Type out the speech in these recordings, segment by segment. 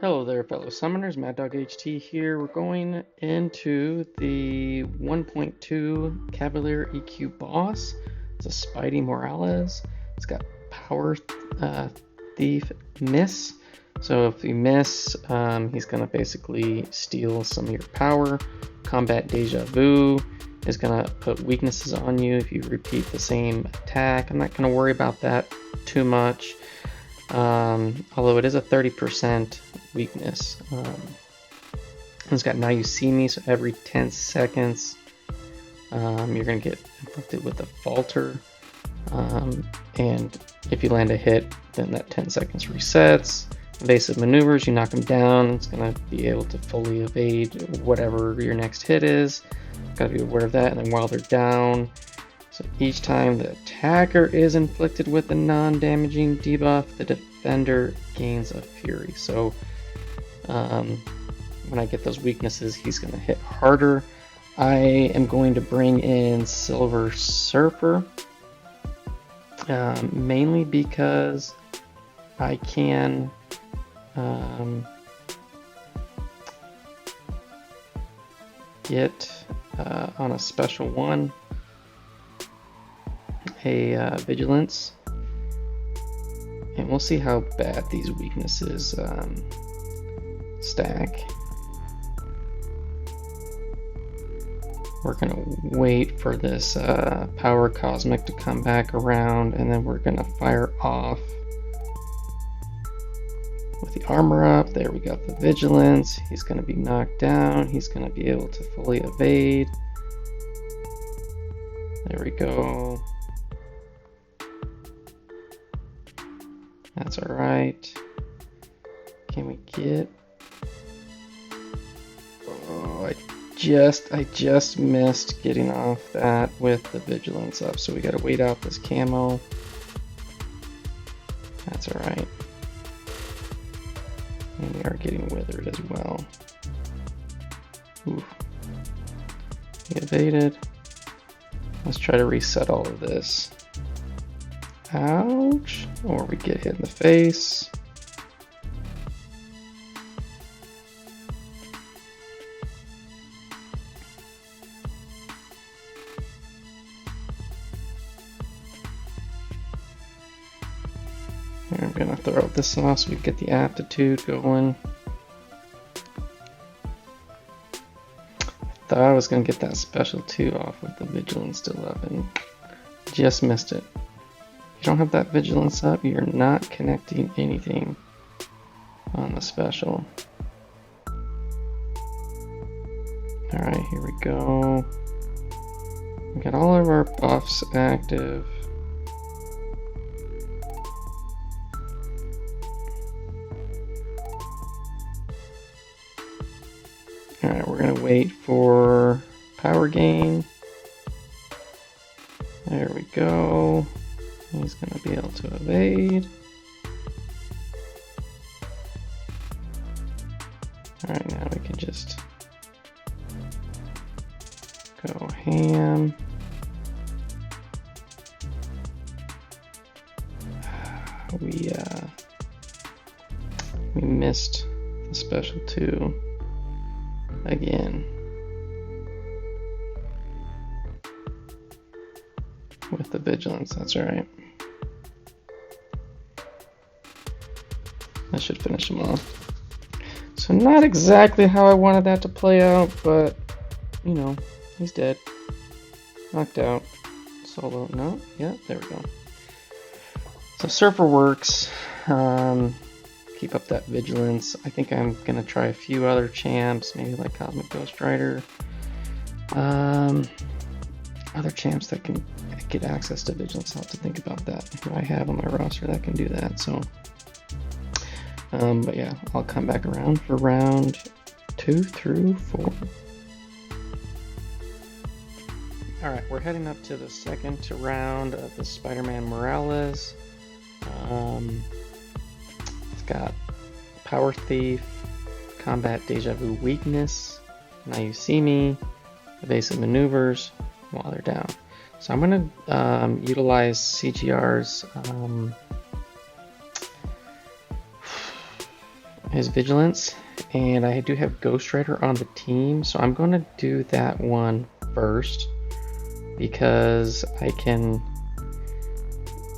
Hello there, fellow summoners. Mad Dog HT here. We're going into the 1.2 Cavalier EQ boss. It's a Spidey Morales. It's got Power Thief Miss. So if you miss, he's going to basically steal some of your power. Combat Deja Vu is going to put weaknesses on you if you repeat the same attack. I'm not going to worry about that too much. Although it is a 30% weakness. It's got Now You See Me, so every 10 seconds you're going to get inflicted with a falter. And if you land a hit, then that 10 seconds resets. Evasive maneuvers, you knock them down, it's going to be able to fully evade whatever your next hit is. Got to be aware of that. And then while they're down, so each time the attacker is inflicted with a non-damaging debuff, the defender gains a fury. So when I get those weaknesses, he's going to hit harder. I am going to bring in Silver Surfer, mainly because I can get on a special one a vigilance, and we'll see how bad these weaknesses stack. We're gonna wait for this power cosmic to come back around, and then we're gonna fire off with the armor up. There we got the vigilance. He's gonna be knocked down. He's gonna be able to fully evade. There we go. That's all right. Can we get? Oh, I just missed getting off that with the vigilance up. So we got to wait out this camo. That's all right. And we are getting withered as well. Oof. He evaded. Let's try to reset all of this. Ouch. Or we get hit in the face. And I'm gonna throw this off so we get the aptitude going. Thought I was gonna get that special 2 off with the vigilance still up and just missed it. If you don't have that vigilance up, you're not connecting anything on the special. Alright, here we go. We got all of our buffs active. Alright, we're gonna wait for power gain. There we go. He's gonna be able to evade. Alright, now we can just go ham. We missed the special 2 again with the vigilance. That's all right. That should finish him off. So not exactly how I wanted that to play out, but you know, he's dead. Knocked out. Solo. No? Yeah, there we go. So Surfer works. Keep up that vigilance. I think I'm gonna try a few other champs, maybe like Cosmic Ghost Rider. Other champs that can get access to vigilance. I'll have to think about that. Who I have on my roster that can do that. So, but yeah, I'll come back around for round 2 through 4. All right, we're heading up to the second round of the Spiderman Morales. It's got Power Thief, Combat Deja Vu Weakness, Now You See Me, Evasive Maneuvers while they're down. So I'm going to utilize CGR's his Vigilance, and I do have Ghost Rider on the team, so I'm going to do that one first because I can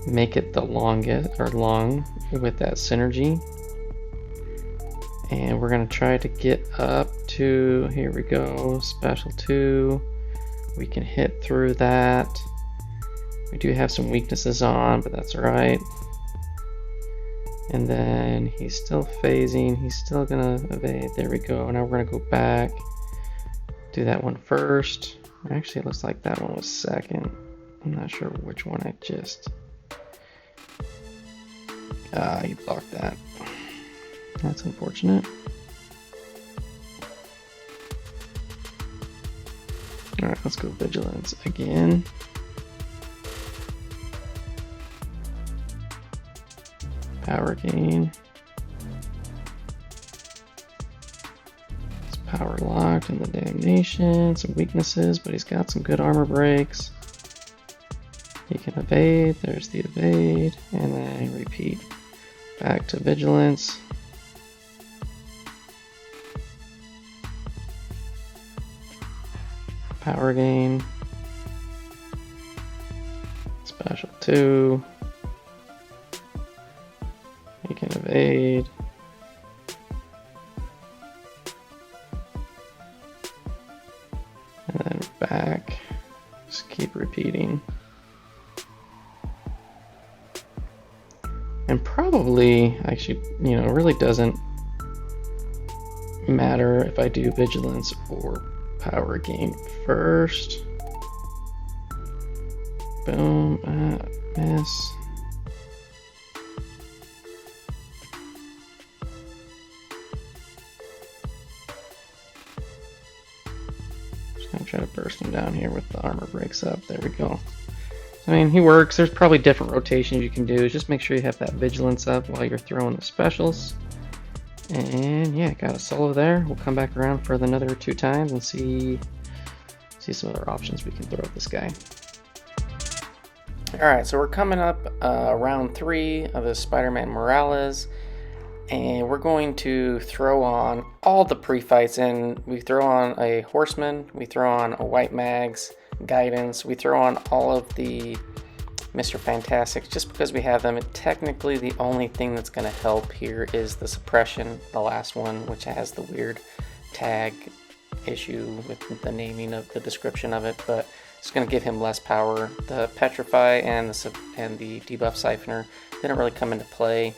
make it the longest or long with that synergy. And we're going to try to get up to, here we go, special 2. We can hit through that. We do have some weaknesses on, but that's alright. And then he's still phasing, he's still gonna evade. There we go. Now we're gonna go back, do that one first. Actually, it looks like that one was second. I'm not sure which one I just. He blocked that. That's unfortunate. Alright, let's go Vigilance again. Power gain. It's power locked and the damnation. Some weaknesses, but he's got some good armor breaks. He can evade. There's the evade. And then repeat. Back to Vigilance. Power gain. Special 2. He can evade. And then back. Just keep repeating. And probably, actually, you know, it really doesn't matter if I do Vigilance or power gain first. Boom. Miss. Just gonna try to burst him down here with the armor breaks up. There we go. I mean, he works. There's probably different rotations you can do. Just make sure you have that Vigilance up while you're throwing the specials. And yeah, got a solo there. We'll come back around for another 2 times and see some other options we can throw at this guy. Alright, so we're coming up round 3 of the Spiderman Morales. And we're going to throw on all the pre-fights in. We throw on a Horseman, we throw on a White Mags, Guidance, we throw on all of the Mr. Fantastics just because we have them. And technically the only thing that's going to help here is the Suppression, the last one, which has the weird tag issue with the naming of the description of it, but it's going to give him less power. The Petrify and the Debuff Siphoner didn't really come into play.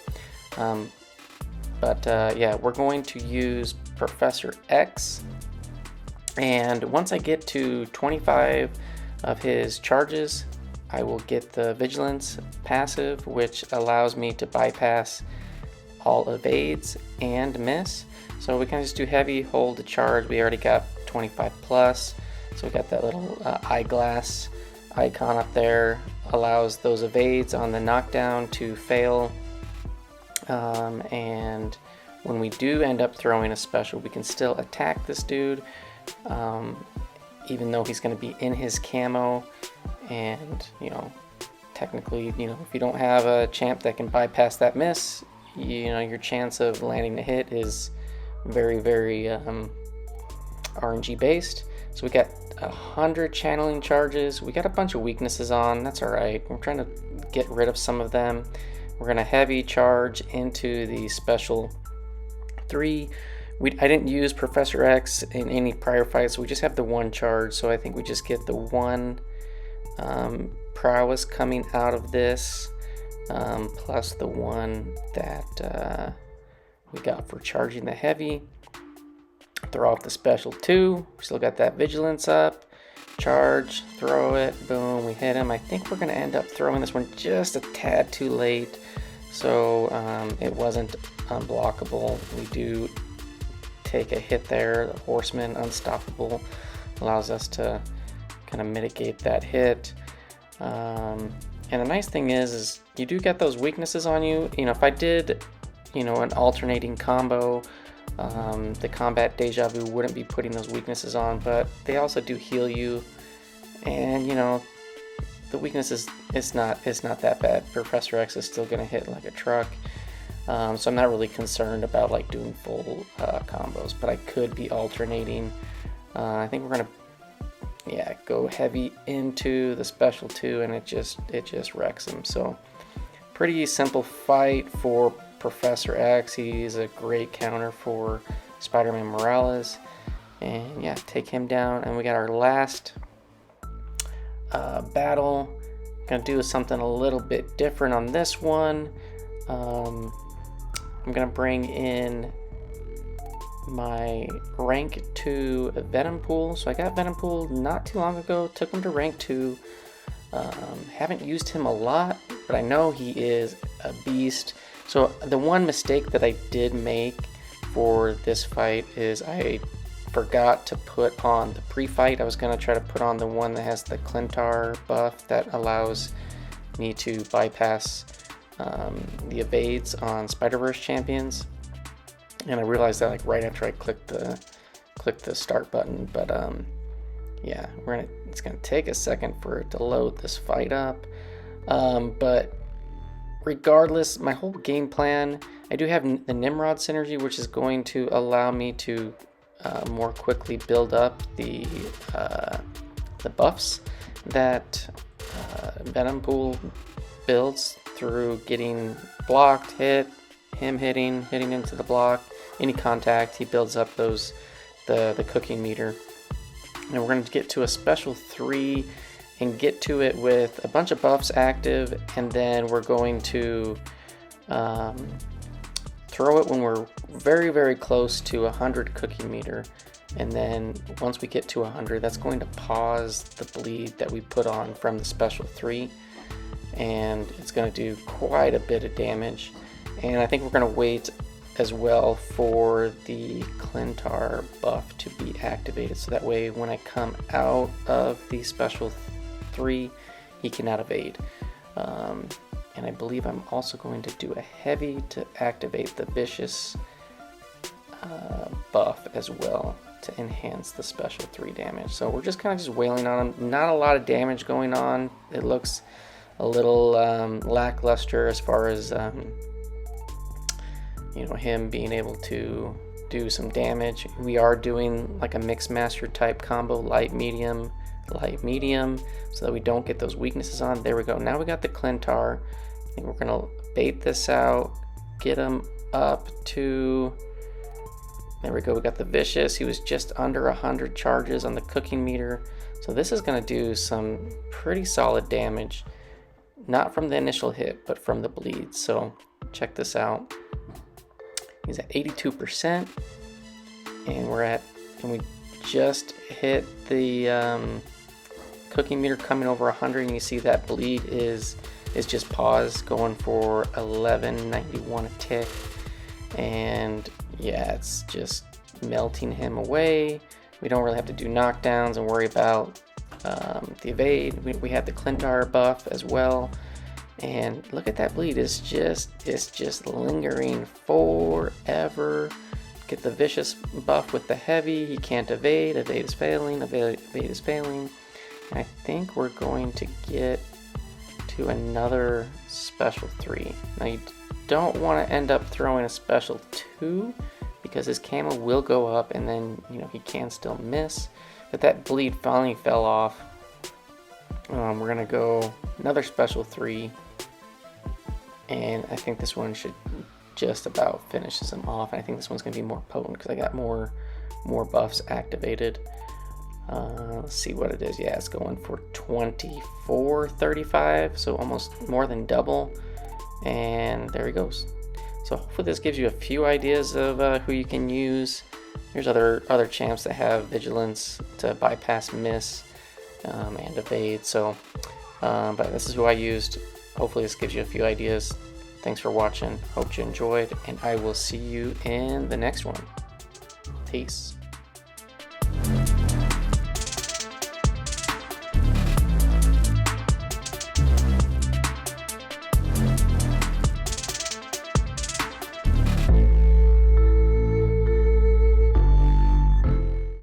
Yeah, we're going to use Professor X, and once I get to 25 of his charges, I will get the Vigilance passive, which allows me to bypass all evades and miss. So we can just do heavy, hold the charge. We already got 25 plus, so we got that little eyeglass icon up there. Allows those evades on the knockdown to fail. And when we do end up throwing a special, we can still attack this dude, even though he's going to be in his camo. And, you know, technically, you know, if you don't have a champ that can bypass that miss, you know, your chance of landing a hit is very, very RNG based. So we got 100 channeling charges. We got a bunch of weaknesses on. That's all right. We're trying to get rid of some of them. We're going to heavy charge into the special 3. I didn't use Professor X in any prior fights. So we just have the 1 charge. So I think we just get the 1 prowess coming out of this, plus the 1 that we got for charging the heavy. Throw off the special 2. We still got that Vigilance up. Charge, throw it, boom, we hit him. I think we're going to end up throwing this one just a tad too late, so it wasn't unblockable. We do take a hit there. The Horseman, unstoppable, allows us to kind of mitigate that hit. And the nice thing is you do get those weaknesses on you. You know, if I did, you know, an alternating combo, the combat Deja Vu wouldn't be putting those weaknesses on, but they also do heal you, and you know, the weakness is it's not that bad. Professor X is still gonna hit like a truck. So I'm not really concerned about like doing full combos, but I could be alternating. I think we're gonna go heavy into the special 2, and it just wrecks him. So pretty simple fight for Professor X. He's a great counter for Spiderman Morales, and yeah, take him down. And we got our last battle. Gonna do something a little bit different on this one. I'm gonna bring in my rank 2 Venompool. So I got Venompool not too long ago, took him to rank 2. Haven't used him a lot, but I know he is a beast. So the one mistake that I did make for this fight is I forgot to put on the pre-fight. I was gonna try to put on the one that has the Clintar buff that allows me to bypass the evades on Spider-Verse champions, and I realized that like right after I clicked the start button. But yeah, it's gonna take a second for it to load this fight up. But regardless, my whole game plan, I do have the Nimrod synergy, which is going to allow me to more quickly build up the buffs that Venompool builds through getting blocked, hitting into the block, any contact. He builds up the cooking meter. And we're going to get to a special 3 and get to it with a bunch of buffs active, and then we're going to throw it when we're very, very close to 100 cooking meter. And then once we get to 100, that's going to pause the bleed that we put on from the special 3. And it's going to do quite a bit of damage. And I think we're going to wait as well for the Clintar buff to be activated, so that way when I come out of the special 3, he cannot evade. And I believe I'm also going to do a heavy to activate the vicious buff as well to enhance the special 3 damage. So we're just kind of just wailing on him. Not a lot of damage going on. It looks a little lackluster as far as him being able to do some damage. We are doing like a mixed master type combo, light medium, so that we don't get those weaknesses on. There we go. Now we got the Clintar. I think we're gonna bait this out, get him up to, there we go. We got the vicious. He was just under 100 charges on the cooking meter, so this is gonna do some pretty solid damage, not from the initial hit but from the bleed. So check this out. He's at 82%, and we just hit the cooking meter coming over 100, and you see that bleed is just paused, going for 1191 a tick. And yeah, it's just melting him away. We don't really have to do knockdowns and worry about the evade. We have the Clintar buff as well. And look at that bleed, it's just lingering forever. Get the vicious buff with the heavy, he can't evade is failing, evade is failing. And I think we're going to get to another special 3. Now you don't want to end up throwing a special 2 because his camo will go up, and then he can still miss. But that bleed finally fell off. We're gonna go another special 3, and I think this one should just about finishes him off. And I think this one's gonna be more potent because I got more buffs activated. Let's see what it is. Yeah, it's going for 2435, so almost more than double. And there he goes. So hopefully this gives you a few ideas of who you can use. There's other champs that have vigilance to bypass miss and evade. So, but this is who I used. Hopefully this gives you a few ideas. Thanks for watching. Hope you enjoyed, and I will see you in the next one. Peace.